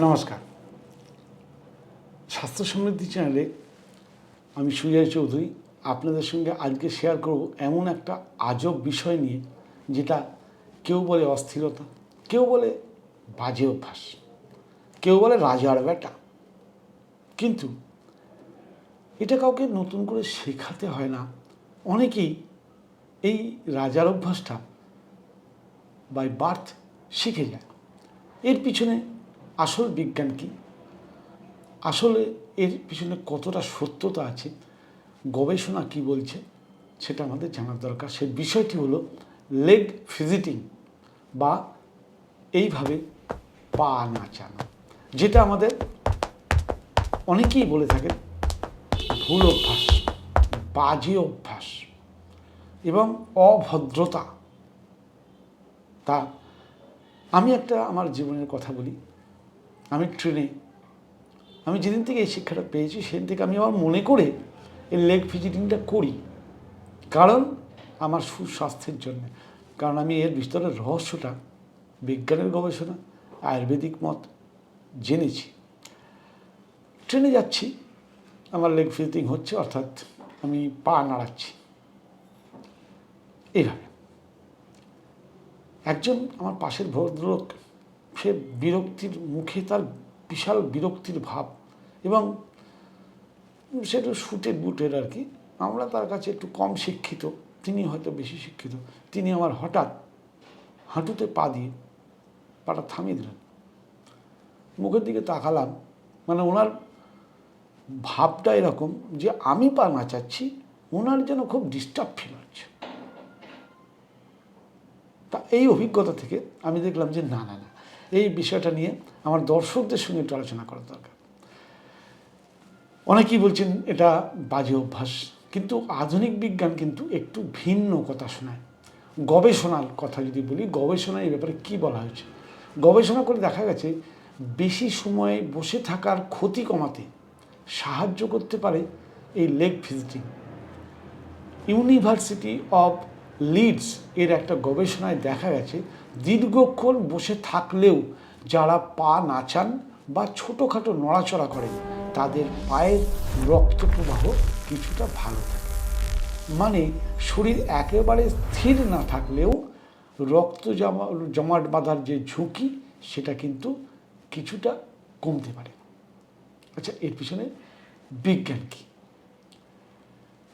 নমস্কার। স্বাস্থ্য সমৃদ্ধি চ্যানেলে আমি সুজয় চৌধুরী আপনাদের সঙ্গে আজকে শেয়ার করব এমন একটা আজব বিষয় নিয়ে, যেটা কেউ বলে অস্থিরতা, কেউ বলে বাজে অভ্যাস, কেউ বলে রাজার বেটা। কিন্তু এটা কাউকে নতুন করে শেখাতে হয় না। অনেকেই এই রাজার অভ্যাসটা বাই বার্থ শিখে যায়। এর পিছনে আসল বিজ্ঞান কী, আসলে এর পিছনে কতটা সত্যতা আছে, গবেষণা কি বলছে, সেটা আমাদের জানার দরকার। সেই বিষয়টি হলো লেগ ফিজিটিং বা এইভাবে পা নাচানো, যেটা আমাদের অনেকেই বলে থাকেন ভুল অভ্যাস, বাজে অভ্যাস এবং অভদ্রতা। তা আমি আমার জীবনের কথা বলি। আমি ট্রেনে যেদিন থেকে এই শিক্ষাটা পেয়েছি, সেদিন থেকে আমি আমার মনে করে এই লেগ ফিজিটিংটা করি, কারণ আমার সুস্বাস্থ্যের জন্য। কারণ আমি এর ভিতরের রহস্যটা বিজ্ঞানের গবেষণা, আয়ুর্বেদিক মত জেনেছি। ট্রেনে যাচ্ছি, আমার লেগ ফিজিটিং হচ্ছে, অর্থাৎ আমি পা নাড়াচ্ছি এইভাবে। একজন আমার পাশের ভদ্রলোক, সে বিরক্তির মুখে, তার বিশাল বিরক্তির ভাব, এবং সেটা সুটের বুটের আর কি। আমরা তার কাছে একটু কম শিক্ষিত, তিনি হয়তো বেশি শিক্ষিত। তিনি আমার হঠাৎ হাঁটুতে পা দিয়ে পাটা থামিয়ে দিলেন। মুখের দিকে তাকালাম, মানে ওনার ভাবটা এরকম যে আমি পা নাচাচ্ছি, ওনার যেন খুব ডিস্টার্ব ফিল হচ্ছে। তা এই অভিজ্ঞতা থেকে আমি দেখলাম যে না, এই বিষয়টা নিয়ে আমার দর্শকদের সঙ্গে একটু আলোচনা করা দরকার। অনেকেই বলছেন এটা বাজে অভ্যাস, কিন্তু আধুনিক বিজ্ঞান কিন্তু একটু ভিন্ন কথা শোনায়। গবেষণার কথা যদি বলি, গবেষণায় এই ব্যাপারে কী বলা হয়েছে, গবেষণা করে দেখা গেছে বেশি সময় বসে থাকার ক্ষতি কমাতে সাহায্য করতে পারে এই লেগ ফিজিটিং। ইউনিভার্সিটি অফ লিডস এর একটা গবেষণায় দেখা গেছে দীর্ঘক্ষণ বসে থাকলেও যারা পা নাচান বা ছোটোখাটো নড়াচড়া করেন, তাদের পায়ের রক্ত প্রবাহ কিছুটা ভালো থাকে। মানে শরীর একেবারে স্থির না থাকলেও রক্ত জমাট বাঁধার যে ঝুঁকি, সেটা কিন্তু কিছুটা কমতে পারে। আচ্ছা, এর পিছনে বিজ্ঞান কী?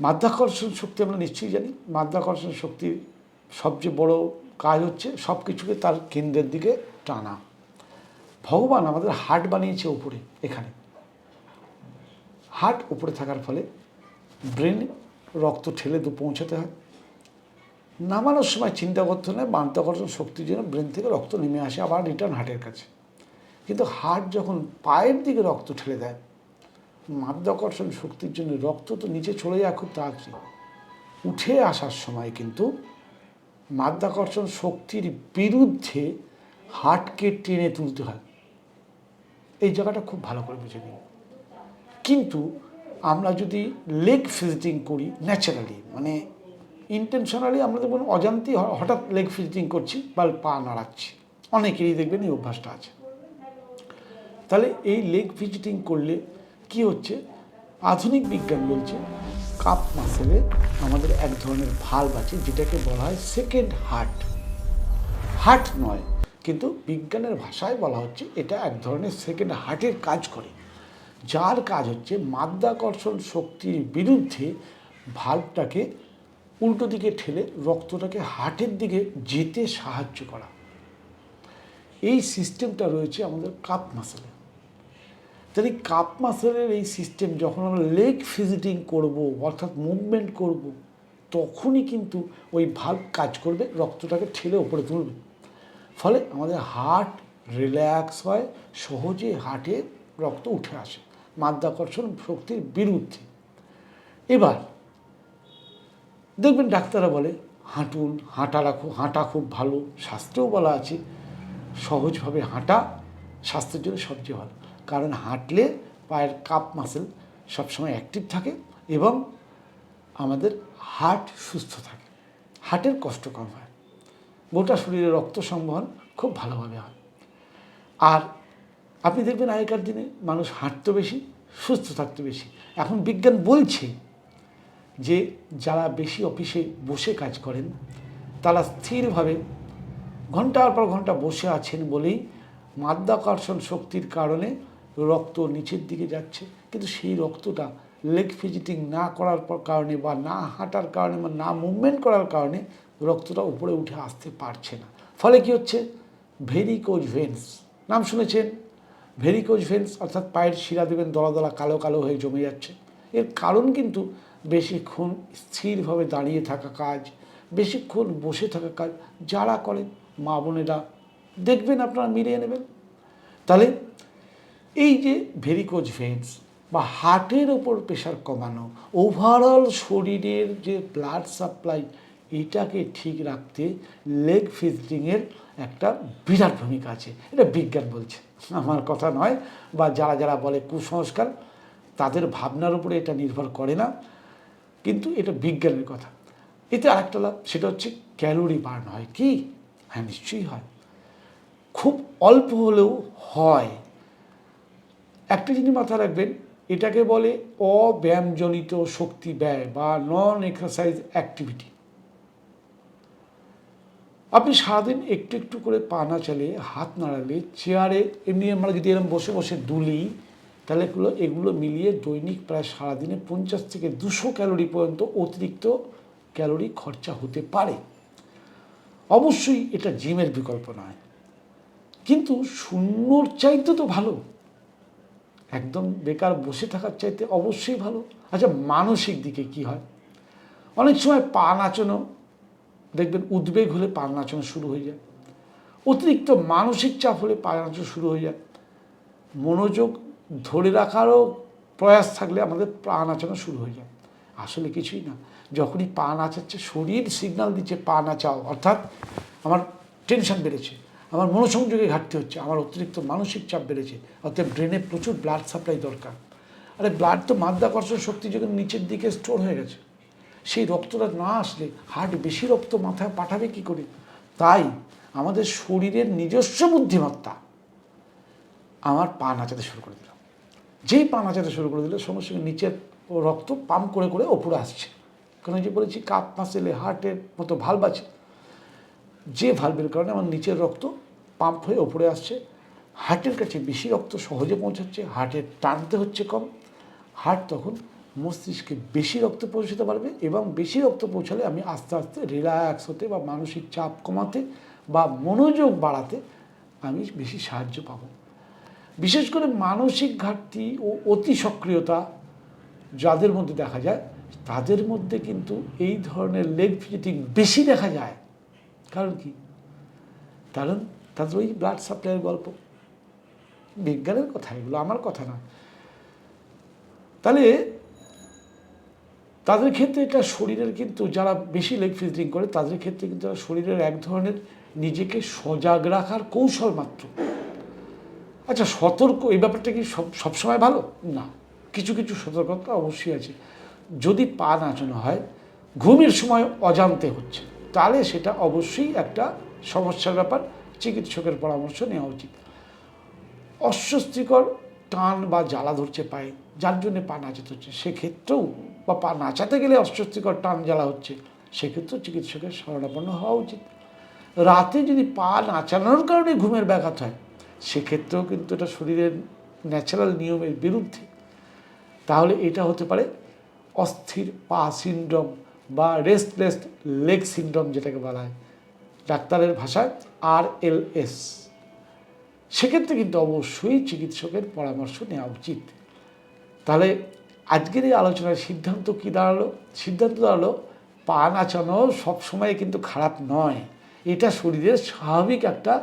মাধ্যাকর্ষণ শক্তি আমরা নিশ্চয়ই জানি। মাধ্যাকর্ষণ শক্তির সবচেয়ে বড় কাজ হচ্ছে সব কিছুকে তার কেন্দ্রের দিকে টানা। ভগবান আমাদের হার্ট বানিয়েছে উপরে, এখানে হার্ট উপরে থাকার ফলে ব্রেন রক্ত ঠেলে পৌঁছাতে হয়। নামানোর সময় চিন্তা করতে হলে মাধ্যাকর্ষণ শক্তির জন্য ব্রেন থেকে রক্ত নেমে আসে আবার রিটার্ন হার্টের কাছে। কিন্তু হার্ট যখন পায়ের দিকে রক্ত ঠেলে দেয়, মাধ্যাকর্ষণ শক্তির জন্য রক্ত তো নিচে চলে যায় খুব তাড়াতাড়ি, উঠে আসার সময় কিন্তু মাধ্যাকর্ষণ শক্তির বিরুদ্ধে হার্টকে টেনে তুলতে হয়। এই জায়গাটা খুব ভালো করে বুঝে নিই। কিন্তু আমরা যদি লেগ ফিজিটিং করি ন্যাচারালি, মানে ইন্টেনশনালি, আমরা দেখবেন অজান্তেই হঠাৎ লেগ ফিজিটিং করছি বা পা নাড়াচ্ছি, অনেকেরই দেখবেন এই অভ্যাসটা আছে। তাহলে এই লেগ ফিজিটিং করলে কি হচ্ছে, আধুনিক বিজ্ঞান বলছে কাপ মাসেলে আমাদের এক ধরনের ভালভ আছে, যেটাকে বলা হয় সেকেন্ড হার্ট। হার্ট নয়, কিন্তু বিজ্ঞানের ভাষায় বলা হচ্ছে এটা এক ধরনের সেকেন্ড হার্টের কাজ করে, যার কাজ হচ্ছে মাধ্যাকর্ষণ শক্তির বিরুদ্ধে ভালভটাকে উল্টো দিকে ঠেলে রক্তটাকে হার্টের দিকে যেতে সাহায্য করা। এই সিস্টেমটা রয়েছে আমাদের কাপ মাসেলে। তাহলে কাপ মাসেলের এই সিস্টেম যখন আমরা লেগ ফিজিটিং করব, অর্থাৎ মুভমেন্ট করব, তখনই কিন্তু ওই ভালভ কাজ করবে, রক্তটাকে ঠেলে ওপরে তুলবে। ফলে আমাদের হার্ট রিল্যাক্স হয়, সহজে হার্টে রক্ত উঠে আসে মাধ্যাকর্ষণ শক্তির বিরুদ্ধে। এবার দেখবেন ডাক্তাররা বলে হাঁটুন, হাঁটা খুব ভালো। শাস্ত্রেও বলা আছে সহজভাবে হাঁটা স্বাস্থ্যের জন্য সবচেয়ে ভালো, কারণ হাঁটলে পায়ের কাপ মাসেল সবসময় অ্যাক্টিভ থাকে এবং আমাদের হার্ট সুস্থ থাকে, হার্টের কষ্ট কম হয়, গোটা শরীরে রক্ত সংবহন খুব ভালোভাবে হয়। আর আপনি দেখবেন আগেকার দিনে মানুষ হাঁটতো বেশি, সুস্থ থাকতো বেশি। এখন বিজ্ঞান বলছে যে যারা বেশি অফিসে বসে কাজ করেন তারা স্থিরভাবে ঘন্টার পর ঘন্টা বসে আছেন বলেই মাধ্যাকর্ষণ শক্তির কারণে রক্ত নিচের দিকে যাচ্ছে, কিন্তু সেই রক্তটা লেগ ফিজিটিং না করার কারণে বা না হাঁটার কারণে বা না মুভমেন্ট করার কারণে রক্তটা উপরে উঠে আসতে পারছে না। ফলে কি হচ্ছে? ভেরিকোজ ভেন্স নাম শুনেছেন? ভেরিকোজ ভেন্স অর্থাৎ পায়ের শিরা দেবেন দলা দলা কালো কালো হয়ে জমে যাচ্ছে। এর কারণ কিন্তু বেশিক্ষণ স্থিরভাবে দাঁড়িয়ে থাকা কাজ, বেশিক্ষণ বসে থাকা কাজ যারা করেন মা বোনেরা দেখবেন, আপনারা মিলিয়ে নেবেন। তাহলে এই যে ভেরিকোজ ভেন্স বা হার্টের ওপর প্রেশার কমানো, ওভারঅল শরীরের যে ব্লাড সাপ্লাই, এটাকে ঠিক রাখতে লেগ ফিজিটিংয়ের একটা বিরাট ভূমিকা আছে। এটা বিজ্ঞান বলছে, আমার কথা নয়। বা যারা যারা বলে কুসংস্কার, তাদের ভাবনার উপরে এটা নির্ভর করে না, কিন্তু এটা বিজ্ঞানের কথা। এতে আরেকটা লাভ, সেটা হচ্ছে ক্যালোরি বার্ন হয়। কি? হ্যাঁ, নিশ্চয়ই হয়, খুব অল্প হলেও হয়। একটা জিনিস মাথায় রাখবেন, এটাকে বলে অব্যায়ামজনিত শক্তি ব্যয় বা নন এক্সারসাইজ অ্যাক্টিভিটি। আপনি সারাদিন একটু একটু করে পা নাচালে, হাত নাড়ালে, চেয়ারে এমনি আমরা যদি এরকম বসে বসে দুলি, তাহলে এগুলো মিলিয়ে দৈনিক প্রায় সারাদিনে 50 থেকে 200 ক্যালোরি পর্যন্ত অতিরিক্ত ক্যালোরি খরচা হতে পারে। অবশ্যই এটা জিমের বিকল্প নয়, কিন্তু শূন্যর চাইতে তো ভালো, একদম বেকার বসে থাকার চাইতে অবশ্যই ভালো। আচ্ছা, মানসিক দিকে কি হয়? অনেক সময় পা নাচানো দেখবেন, উদ্বেগ হলে পা নাচানো শুরু হয়ে যায়, অতিরিক্ত মানসিক চাপ হলে পা নাচানো শুরু হয়ে যায়, মনোযোগ ধরে রাখারও প্রয়াস থাকলে আমাদের পা নাচানো শুরু হয়ে যায়। আসলে কিছুই না, যখনই পা নাচাচ্ছে শরীর সিগন্যাল দিচ্ছে পা নাচাও, অর্থাৎ আমার টেনশন বেড়েছে, আমার মনোসংযোগে ঘাটতি হচ্ছে, আমার অতিরিক্ত মানসিক চাপ বেড়েছে, অর্থাৎ ব্রেনে প্রচুর ব্লাড সাপ্লাই দরকার। আরে ব্লাড তো মাধ্যাকর্ষণ শক্তি যখন নিচের দিকে স্টোর হয়ে গেছে, সেই রক্তটা না আসলে হার্ট বেশি রক্ত মাথায় পাঠাবে কি করে? তাই আমাদের শরীরের নিজস্ব বুদ্ধিমত্তা আমার পা নাচাতে শুরু করে দিল। যেই পা নাচাতে শুরু করে দিল, সঙ্গে সঙ্গে নিচের রক্ত পাম্প করে করে ওপরে আসছে। কারণ যে বলেছি কাপ মাসেলে হার্টের মতো ভাল্ব আছে, যে ভাল্বের কারণে আমার নিচের রক্ত পাম্প হয়ে ওপরে আসছে, হার্টের কাছে বেশি রক্ত সহজে পৌঁছাচ্ছে, হার্টের টানতে হচ্ছে কম, হার্ট তখন মস্তিষ্কে বেশি রক্ত পৌঁছাতে পারবে, এবং বেশি রক্ত পৌঁছালে আমি আস্তে আস্তে রিল্যাক্স হতে বা মানসিক চাপ কমাতে বা মনোযোগ বাড়াতে আমি বেশি সাহায্য পাব। বিশেষ করে মানসিক ঘাটতি ও অতি সক্রিয়তা যাদের মধ্যে দেখা যায়, তাদের মধ্যে কিন্তু এই ধরনের লেগ ফিজিটিং বেশি দেখা যায়। কারণ কি? কারণ তাদের ওই ব্লাড সাপ্লাইয়ের গল্প, বিজ্ঞানের কথা, এগুলো আমার কথা না। তাহলে তাদের ক্ষেত্রে এটা শরীরের কিন্তু, যারা বেশি লেগ ফিজিটিং করে তাদের ক্ষেত্রে কিন্তু শরীরের এক ধরনের নিজেকে সজাগ রাখার কৌশল মাত্র। আচ্ছা, সতর্ক এই ব্যাপারটা কি সবসময় ভালো না? কিছু কিছু সতর্কতা অবশ্যই আছে। যদি পা নাচানো হয় ঘুমের সময় অজান্তে হচ্ছে, তাহলে সেটা অবশ্যই একটা সমস্যার ব্যাপার, চিকিৎসকের পরামর্শ নেওয়া উচিত। অস্বস্তিকর টান বা জ্বালা ধরছে পায়ে, যার জন্য পা নাচাতে হচ্ছে, সেক্ষেত্রেও বা পা নাচাতে গেলে অস্বস্তিকর টান জ্বালা হচ্ছে, সেক্ষেত্রেও চিকিৎসকের শরণাপন্ন হওয়া উচিত। রাতে যদি পা নাচানোর কারণে ঘুমের ব্যাঘাত হয়, সেক্ষেত্রেও কিন্তু এটা শরীরের ন্যাচারাল নিয়মের বিরুদ্ধে। তাহলে এটা হতে পারে অস্থির পা সিনড্রোম বা রেস্টলেস লেগ সিনড্রোম, যেটাকে বলা হয় ডাক্তারের ভাষায় RLS। সেক্ষেত্রে কিন্তু অবশ্যই চিকিৎসকের পরামর্শ নেওয়া উচিত। তাহলে আজকের এই আলোচনার সিদ্ধান্ত কী দাঁড়ালো? সিদ্ধান্ত দাঁড়ালো পা নাচানো সবসময় কিন্তু খারাপ নয়, এটা শরীরের স্বাভাবিক একটা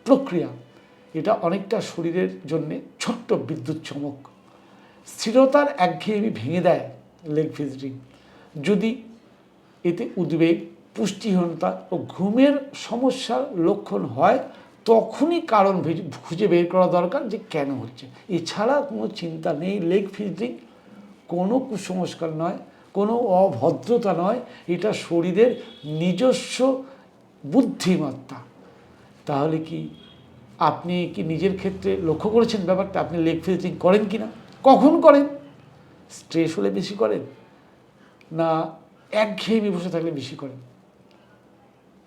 প্রক্রিয়া। এটা অনেকটা শরীরের জন্যে ছোট্ট বিদ্যুৎ চমক। স্থিরতার একঘেয়েমি ভেঙে দেয় লেগ ফিজিটিং। যদি এতে উদ্বেগ, পুষ্টিহীনতা ও ঘুমের সমস্যার লক্ষণ হয়, তখনই কারণ খুঁজে বের করা দরকার যে কেন হচ্ছে। এছাড়া কোনো চিন্তা নেই। লেগ ফিজিটিং কোনো কুসংস্কার নয়, কোনো অভদ্রতা নয়, এটা শরীরের নিজস্ব বুদ্ধিমত্তা। তাহলে কি আপনি কি নিজের ক্ষেত্রে লক্ষ্য করেছেন ব্যাপারটা? আপনি লেগ ফিজিটিং করেন কি না? কখন করেন? স্ট্রেস হলে বেশি করেন, না একঘেয়েমি বসে থাকলে বেশি করেন?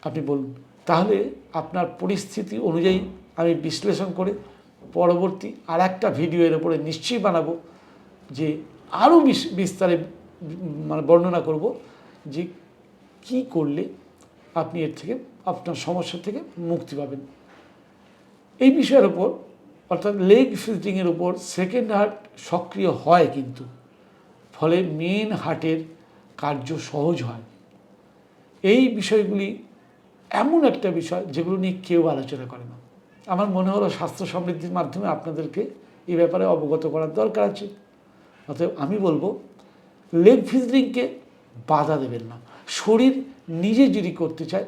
আপনি বলুন। তাহলে আপনার পরিস্থিতি অনুযায়ী আমি বিশ্লেষণ করে পরবর্তী আর একটা ভিডিও এর উপরে নিশ্চয়ই বানাবো, যে আরও বিস্তারে মানে বর্ণনা করব যে কি করলে আপনি এর থেকে আপনার সমস্যা থেকে মুক্তি পাবেন। এই বিষয়ের ওপর, অর্থাৎ লেগ ফিজিটিংয়ের উপর সেকেন্ড হার্ট সক্রিয় হয়, কিন্তু ফলে মেন হার্টের কার্য সহজ হয়। এই বিষয়গুলি এমন একটা বিষয় যেগুলো নিয়ে কেউ আলোচনা করে না। আমার মনে হলো স্বাস্থ্য সমৃদ্ধির মাধ্যমে আপনাদেরকে এই ব্যাপারে অবগত করার দরকার আছে। অতএব আমি বলবো, লেগ ফিজিটিংকে বাধা দেবেন না। শরীর নিজে যদি করতে চায়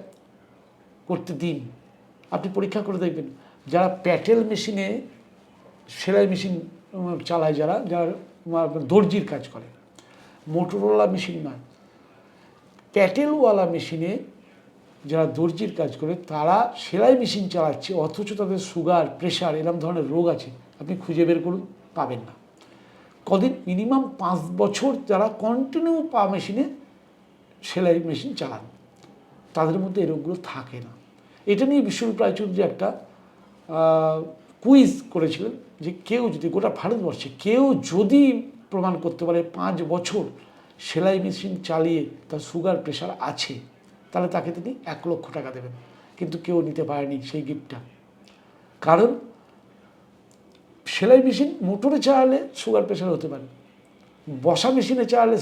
করতে দিন। আপনি পরীক্ষা করে দেখবেন, যারা প্যাটেল মেশিনে সেলাই মেশিন চালায়, যারা যারা দর্জির কাজ করে, মোটরওয়ালা মেশিন নয়, প্যাটেলওয়ালা মেশিনে যারা দর্জির কাজ করে, তারা সেলাই মেশিন চালাচ্ছে, অথচ তাদের সুগার, প্রেশার, এরকম ধরনের রোগ আছে। আপনি খুঁজে বের করুন, পাবেন না। কদিন মিনিমাম 5 বছর যারা কন্টিনিউ পা মেশিনে সেলাই মেশিন চালান, তাদের মধ্যে এই রোগগুলো থাকে না। এটা নিয়ে বিশ্বরূপ রায়চৌধুরী একটা কুইজ করেছিলেন, যে কেউ যদি গোটা ভারতবর্ষে কেউ যদি প্রমাণ করতে পারে 5 বছর সেলাই মেশিন চালিয়ে তার সুগার, প্রেশার আছে, তাহলে তাকে তিনি 1 লক্ষ টাকা দেবেন। কিন্তু কেউ নিতে পারেনি সেই গিফটটা। কারণ সেলাই মেশিন মোটরে চালালে সুগার, প্রেশার হতে পারে, বসা মেশিনে চালালে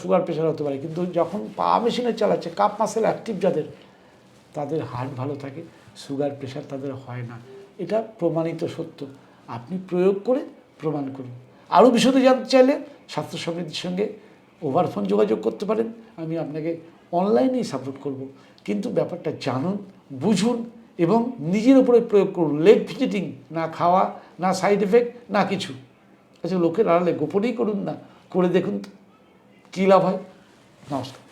সুগার, প্রেশার হতে পারে, কিন্তু যখন পা মেশিনে চালাচ্ছে, কাপ মাসেল অ্যাক্টিভ যাদের, তাদের হার্ট ভালো থাকে, সুগার, প্রেশার তাদের হয় না। এটা প্রমাণিত সত্য। আপনি প্রয়োগ করে প্রমাণ করুন। আরও বিশদে জানতে চাইলে স্বাস্থ্য সমৃদ্ধির সঙ্গে ওভার ফোন যোগাযোগ করতে পারেন। আমি আপনাকে অনলাইনেই সাপোর্ট করব। কিন্তু ব্যাপারটা জানুন, বুঝুন এবং নিজের উপরে প্রয়োগ করুন। লেগ ফিজিটিং না খাওয়া, না সাইড এফেক্ট, না কিছু। আচ্ছা, লোকের আড়ালে গোপনেই করুন না, করে দেখুন কী লাভ হয়। নমস্কার।